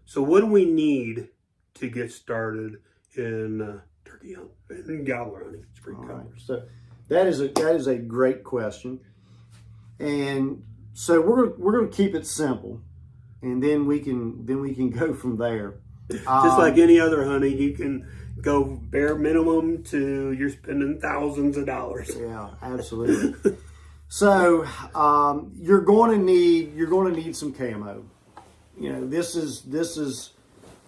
So what do we need to get started in turkey hunting and gobbler hunting, spring gobbler? Right. So that is a great question, and so we're going to keep it simple, and then we can go from there. Just like any other hunting, you can go bare minimum to you're spending thousands of dollars. Yeah, absolutely. So you're going to need some camo. You know, this is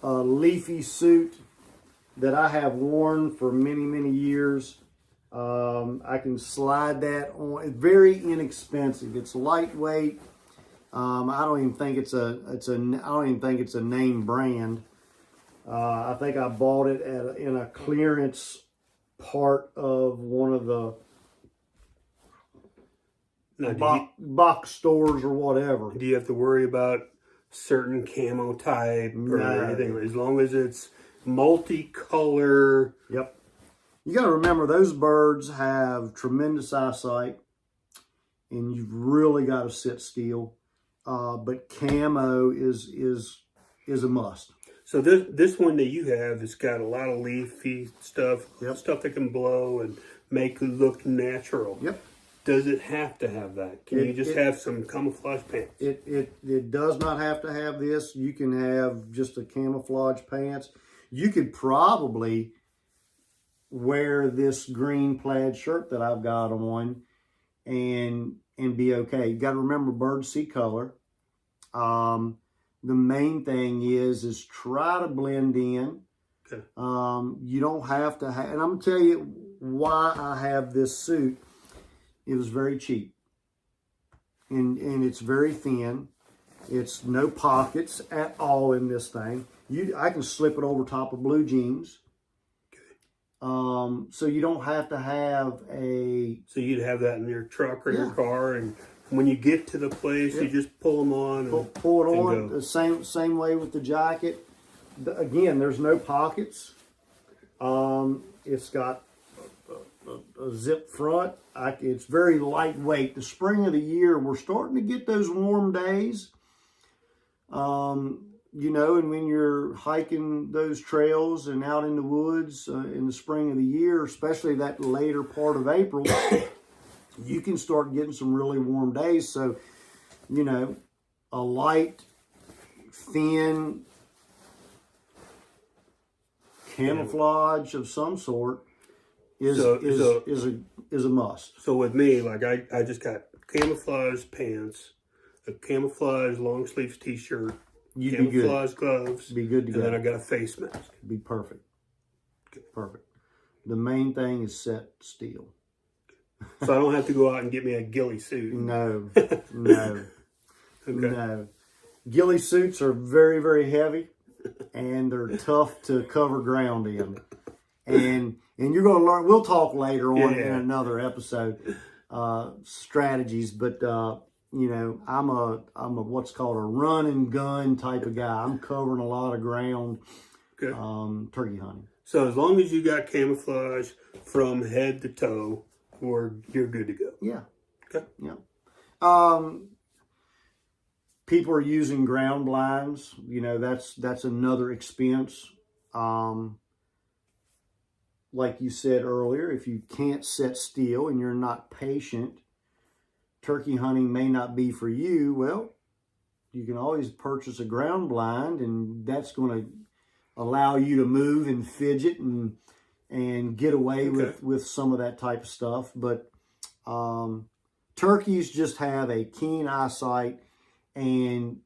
a leafy suit that I have worn for many years. I can slide that on. It's very inexpensive. It's lightweight. I don't even think it's a name brand. I think I bought it in a clearance part of one of the box stores or whatever. Do you have to worry about certain camo type or anything? As long as it's multicolor. Yep. You got to remember, those birds have tremendous eyesight, and you've really got to sit still. But camo is a must. So this one that you have has got a lot of leafy stuff, Yep. stuff that can blow and make it look natural. Yep. Does it have to have that? Can you just have some camouflage pants? It does not have to have this. You can have just a camouflage pants. You could probably wear this green plaid shirt that I've got on and be okay. You got to remember, birds see color. The main thing is try to blend in. Okay. You don't have to have, and I'm gonna tell you why I have this suit. It was very cheap, and it's very thin. It's no pockets at all in this thing. I can slip it over top of blue jeans. Okay. So you don't have to have a. So you'd have that in your truck or your car, and when you get to the place, you just pull them on. Pull it on. The same way with the jacket. Again, there's no pockets. It's got a zip front. It's very lightweight. The spring of the year, we're starting to get those warm days. You know, and when you're hiking those trails and out in the woods in the spring of the year, especially that later part of April, you can start getting some really warm days. So, you know, a light, thin camouflage of some sort is a must. So with me, like I just got camouflage pants, a camouflage long sleeves t-shirt, camouflage gloves. Be good to go. And then I got a face mask. Be perfect. Perfect. The main thing is set still. So I don't have to go out and get me a ghillie suit. No. Okay. No. Ghillie suits are very heavy, and they're tough to cover ground in. And you're going to learn. We'll talk later on in another episode strategies. But you know, I'm a what's called a run and gun type of guy. I'm covering a lot of ground. Okay. Turkey hunting. So as long as you got camouflage from head to toe, you're good to go. Yeah. Okay. Yeah. People are using ground blinds. You know, that's another expense. Like you said earlier, if you can't sit still and you're not patient, turkey hunting may not be for you. Well, you can always purchase a ground blind, and that's going to allow you to move and fidget and get away with some of that type of stuff. But turkeys just have a keen eyesight, and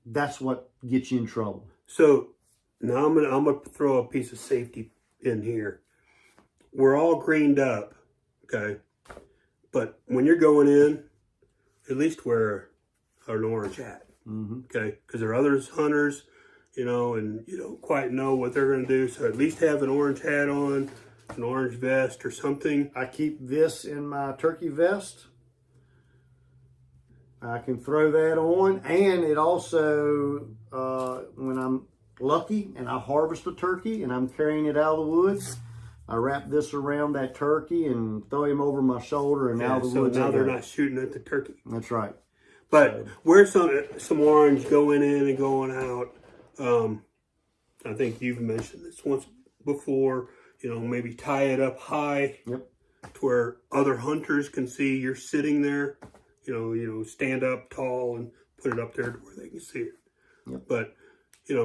that's what gets you in trouble. So now I'm gonna throw a piece of safety in here. We're all greened up, okay? But when you're going in, at least wear an orange hat, okay? Because there are other hunters, you know, and you don't quite know what they're going to do. So at least have an orange hat on, an orange vest or something. I keep this in my turkey vest. I can throw that on, and it also, when I'm lucky and I harvest a turkey and I'm carrying it out of the woods, I wrap this around that turkey and throw him over my shoulder and out of the woods. So now they're not shooting at the turkey. That's right. But wear some orange going in and going out. I think you've mentioned this once before. Maybe tie it up high. Yep. To where other hunters can see you're sitting there. Stand up tall and put it up there to where they can see it. Yep. But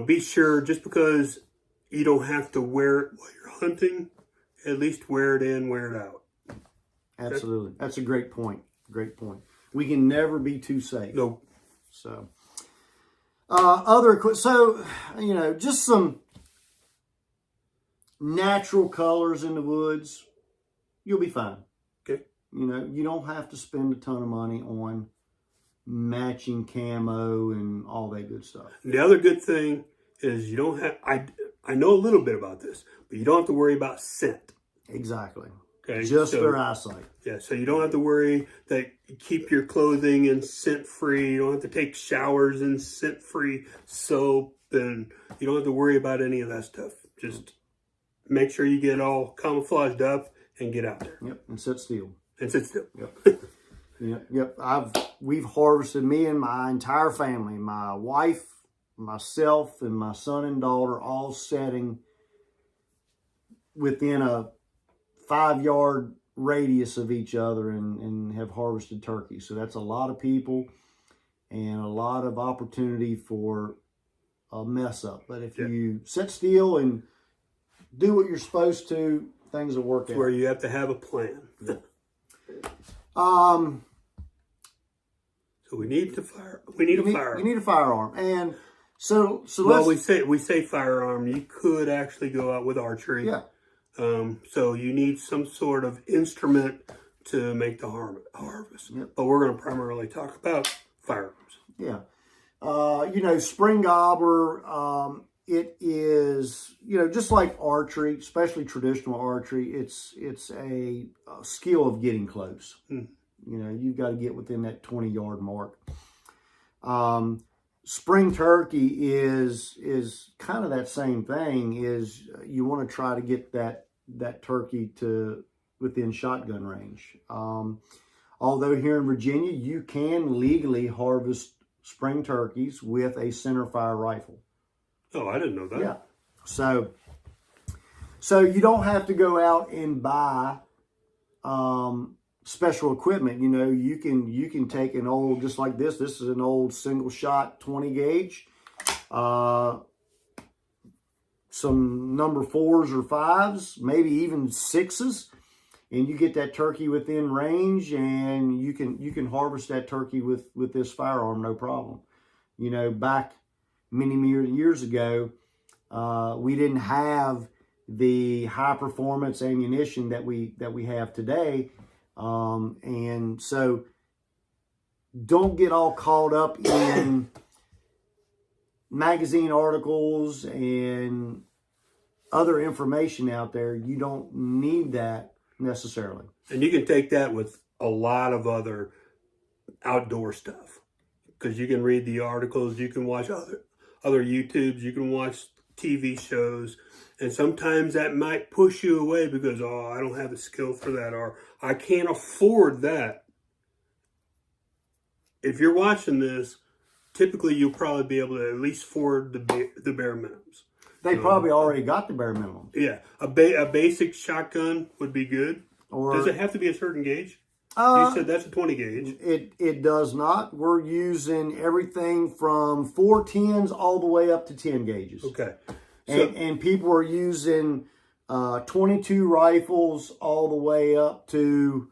be sure, just because you don't have to wear it while you're hunting, at least wear it in, wear it out. Absolutely. That's a great point. Great point. We can never be too safe. No. So, just some natural colors in the woods, you'll be fine. Okay. You don't have to spend a ton of money on matching camo and all that good stuff. And the other good thing is you don't have, I know a little bit about this, but you don't have to worry about scent. Exactly. Okay. Just their eyesight. Yeah, so you don't have to worry that you keep your clothing in scent-free. You don't have to take showers in scent-free soap, and you don't have to worry about any of that stuff. Just make sure you get all camouflaged up and get out there. Yep, and sit still. Yep. Yep. We've harvested, me and my entire family, my wife, myself, and my son and daughter, all sitting within a 5-yard radius of each other and have harvested turkey. So that's a lot of people and a lot of opportunity for a mess up. But if you sit still and do what you're supposed to, things will work out. Where you have to have a plan. So we need a firearm. You need a firearm. And so well, we say firearm. You could actually go out with archery. Yeah. So you need some sort of instrument to make the harvest. Yep. But we're going to primarily talk about firearms. Yeah. Spring gobbler, it is, just like archery, especially traditional archery, it's a skill of getting close. You've got to get within that 20-yard mark. Spring turkey is kind of that same thing. Is you want to try to get that turkey to within shotgun range. Although here in Virginia, you can legally harvest spring turkeys with a centerfire rifle. Oh, I didn't know that. Yeah. So you don't have to go out and buy special equipment. You can take an old, just like this. This is an old single shot 20 gauge. Some number 4s or 5s, maybe even 6s, and you get that turkey within range, and you can harvest that turkey with this firearm, no problem. Back many years ago, we didn't have the high performance ammunition that we have today. And so don't get all caught up in magazine articles and other information out there. You don't need that necessarily. And you can take that with a lot of other outdoor stuff, because you can read the articles, you can watch other YouTubes, you can watch TV shows, and sometimes that might push you away because, I don't have the skill for that, or I can't afford that. If you're watching this, typically you'll probably be able to at least afford the bare minimums. They probably already got the bare minimum. Yeah, a basic shotgun would be good. Or does it have to be a certain gauge? You said that's a 20 gauge. It does not. We're using everything from 410s all the way up to 10 gauges. Okay. And people are using 22 rifles all the way up to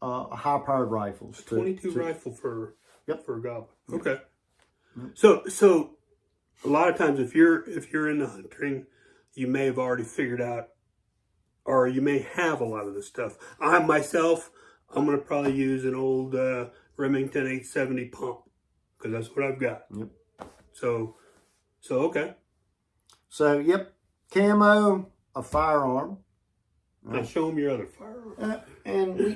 high-powered rifles. 22 rifle for a Gobbler. Okay. Yep. So a lot of times if you're in the hunting, you may have already figured out, or you may have a lot of this stuff. I'm going to probably use an old Remington 870 pump, because that's what I've got. Yep. So okay. So, yep, camo, a firearm. Now show them your other firearm. And we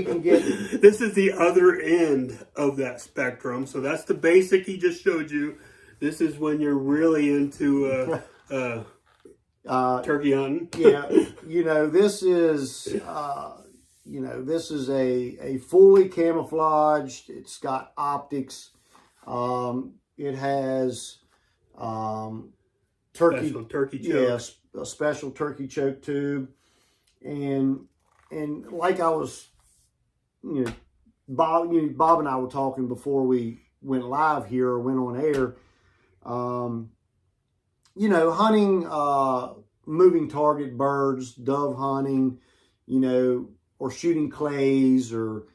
can get... This is the other end of that spectrum. So that's the basic he just showed you. This is when you're really into turkey hunting. Yeah, this is... you know, this is a fully camouflaged. It's got optics. It has turkey choke. Yes, a special turkey choke tube, and like I was, you know, Bob and I were talking before we went live here or went on air. You know, hunting moving target birds, dove hunting, you know, or shooting clays or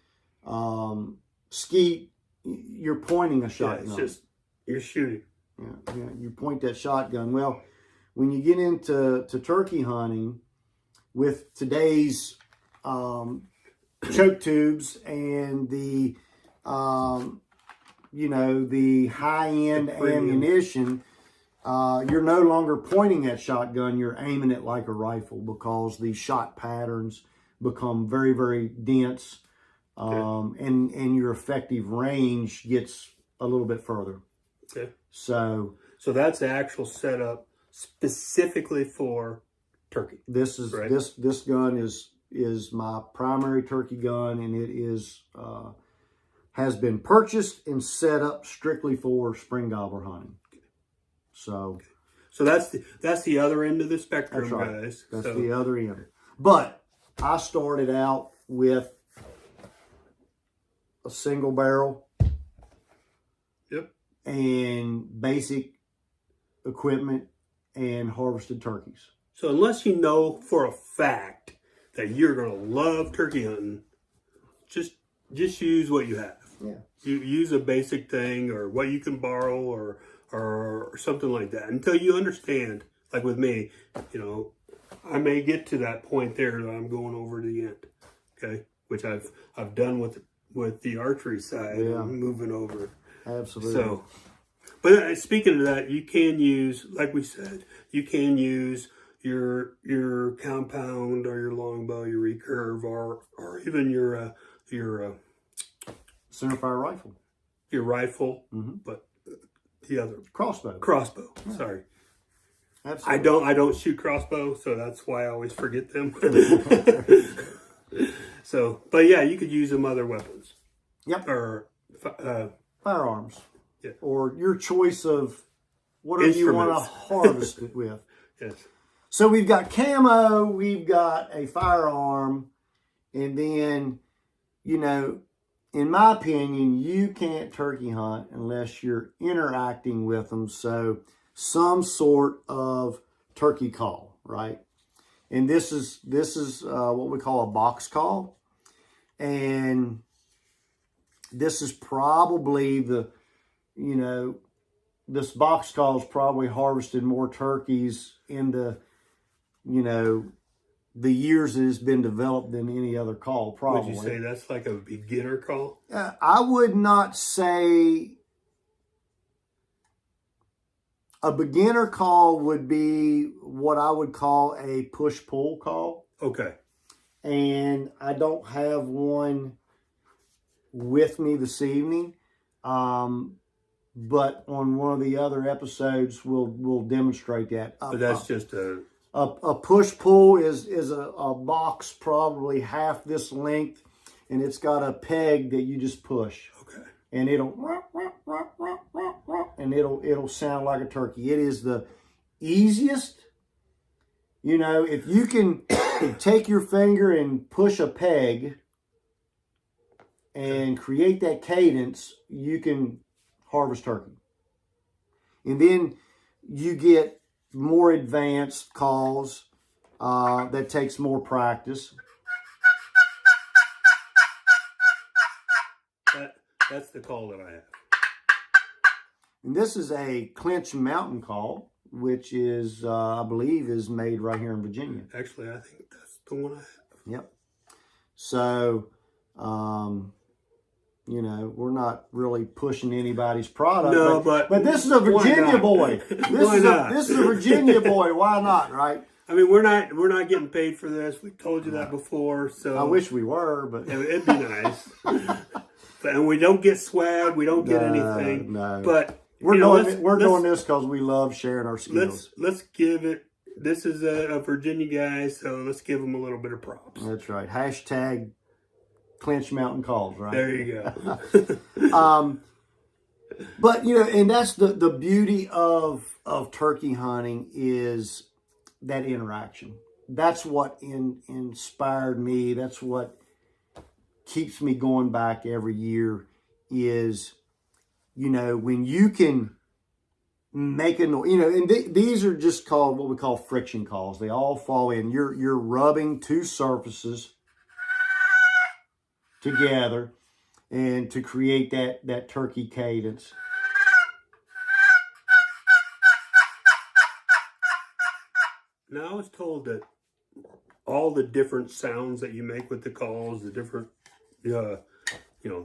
skeet. You're pointing a shotgun. Yeah, it's just you're shooting. Yeah, you point that shotgun. Well, when you get into turkey hunting with today's choke tubes and the you know, the high-end ammunition, you're no longer pointing that shotgun. You're aiming it like a rifle because the shot patterns become very, very dense, and your effective range gets a little bit further. Okay. So that's the actual setup specifically for turkey. This is right? this gun is my primary turkey gun, and it is has been purchased and set up strictly for spring gobbler hunting. So that's the other end of the spectrum, that's right. guys. That's the other end. But I started out with a single barrel. Yep. And basic equipment and harvested turkeys. So unless you know for a fact that you're going to love turkey hunting, just use what you have. Yeah. You use a basic thing or what you can borrow or something like that until you understand. Like with me, you know, I may get to that point there that I'm going over to the end. Okay, which I've done with the archery side. Yeah. And moving over. Absolutely. So, but speaking of that, you can use, like we said, you can use your compound or your longbow, your recurve, or even your centerfire rifle. Your rifle, but the other crossbow. Yeah. Sorry, absolutely. I don't shoot crossbow, so that's why I always forget them. So, but yeah, you could use them other weapons. Yep. Or firearms. Yeah. Or your choice of whatever you want to harvest it with. Yes. So we've got camo, we've got a firearm, and then, you know, in my opinion, you can't turkey hunt unless you're interacting with them. So some sort of turkey call, right? And this is what we call a box call. And this is probably you know, this box call has probably harvested more turkeys in the, you know, the years it has been developed than any other call, probably. Would you say that's like a beginner call? I would not say a beginner call would be what I would call a push-pull call. Okay. And I don't have one with me this evening. But on one of the other episodes, we'll demonstrate that. But that's just a push-pull is a box probably half this length, and it's got a peg that you just push. Okay. And it'll sound like a turkey. It is the easiest. You know, if you can take your finger and push a peg and create that cadence, you can harvest turkey. And then you get more advanced calls that takes more practice. That's the call that I have. And this is a clinch mountain call, which is, I believe, is made right here in Virginia. Actually, I think that's the one I have. Yep. So, you know, we're not really pushing anybody's product. No, but this is a Virginia boy. This is a Virginia boy. Why not, right? I mean, we're not getting paid for this. We told you that before. So I wish we were, but it'd be nice. And we don't get swag. We don't get anything. No. But we're doing this because we love sharing our skills. Let's give it. This is a Virginia guy, so let's give him a little bit of props. That's right. Hashtag Clinch Mountain calls, right? There you go. But and that's the beauty of turkey hunting is that interaction. That's what inspired me. That's what keeps me going back every year is, when you can make a noise, and these are just called what we call friction calls. They all fall in. You're rubbing two surfaces together and to create that turkey cadence. Now I was told that all the different sounds that you make with the calls, the different, the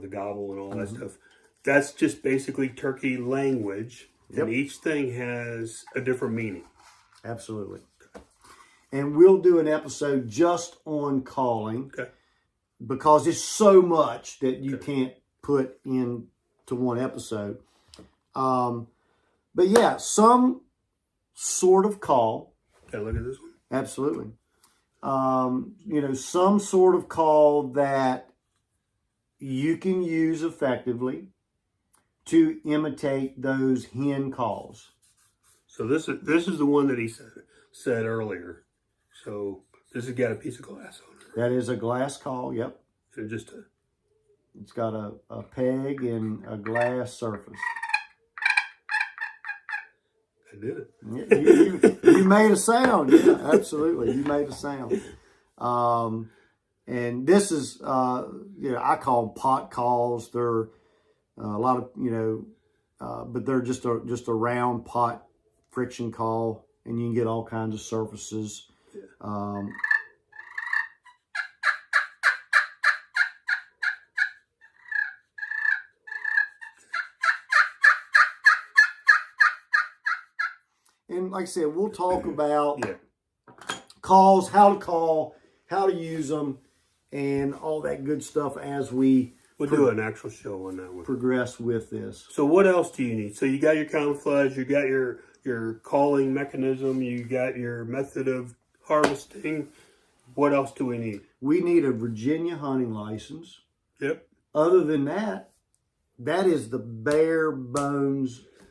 gobble and all that stuff, that's just basically turkey language. Yep. And each thing has a different meaning. Absolutely. And we'll do an episode just on calling. Okay. Because it's so much that you can't put into one episode. But yeah, some sort of call. Okay, look at this one. Absolutely. Some sort of call that you can use effectively to imitate those hen calls. So this is the one that he said earlier. So this has got a piece of glass on it. That is a glass call, yep. And It's got a peg and a glass surface. I did it. Yeah, you made a sound. Yeah, absolutely. You made a sound. And this is, I call them pot calls. They're a lot of, but they're just a round pot friction call, and you can get all kinds of surfaces. Yeah. And like I said, we'll talk about calls, how to call, how to use them, and all that good stuff as we'll do an actual show on that one. Progress with this. So what else do you need? So you got your camouflage, you got your calling mechanism, you got your method of harvesting. What else do we need? We need a Virginia hunting license. Yep. Other than that, that is the bare bones